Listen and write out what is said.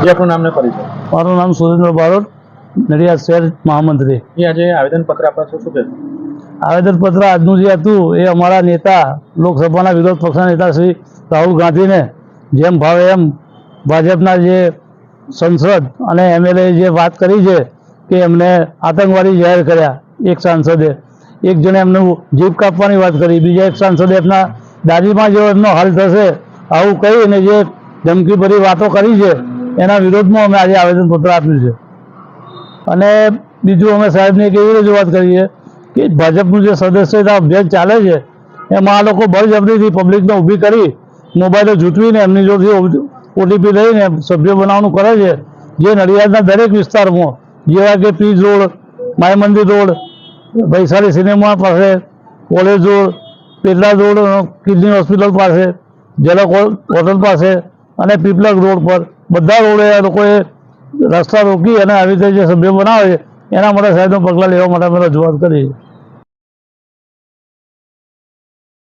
જે આપણું નામ ને પરિચય. મારું નામ સુરેન્દ્ર બારોટ, નડિયાદ શહેર મહામંત્રી. એ આજે આવેદનપત્ર આપ્યા છો, શું કહેશો? આવેદનપત્ર આજનું જે હતું એ અમારા નેતા, લોકસભાના વિરોધ પક્ષના નેતા શ્રી રાહુલ ગાંધીને જેમ ભાવે એમ ભાજપના જે સંસદ અને MLA જે વાત કરી છે કે એમને આતંકવાદી જાહેર કર્યા. એક સાંસદે એક જણે એમનું જીભ કાપવાની વાત કરી, બીજા એક સાંસદે એમના દાદીમાં જેવો એમનો હાલ થશે આવું કહીને જે ધમકીભરી વાતો કરી છે એના વિરોધમાં અમે આજે આવેદનપત્ર આપ્યું છે. અને બીજું અમે સાહેબને એક એવી રજૂઆત કરીએ કે ભાજપનું જે સદસ્યતા અભિયાન ચાલે છે એમાં આ લોકો બળજબરીથી પબ્લિકને ઊભી કરી મોબાઈલો જૂટવીને એમની જોડેથી OTP લઈને સભ્ય બનાવવાનું કરે છે. જે નડિયાદના દરેક વિસ્તારમાં જેવા કે પીજ રોડ, માય મંદિર રોડ, વૈશાલી સિનેમા પાસે, college road, પેટલા road, kidney hospital પાસે, ઝલક હોટલ પાસે અને પીપલગ રોડ પર બધા રોડે આ લોકોએ રસ્તા રોકી અને આવી રીતે જે સભ્ય બનાવે છે એના માટે સાહેબનું પગલાં લેવા માટે અમે રજૂઆત કરી.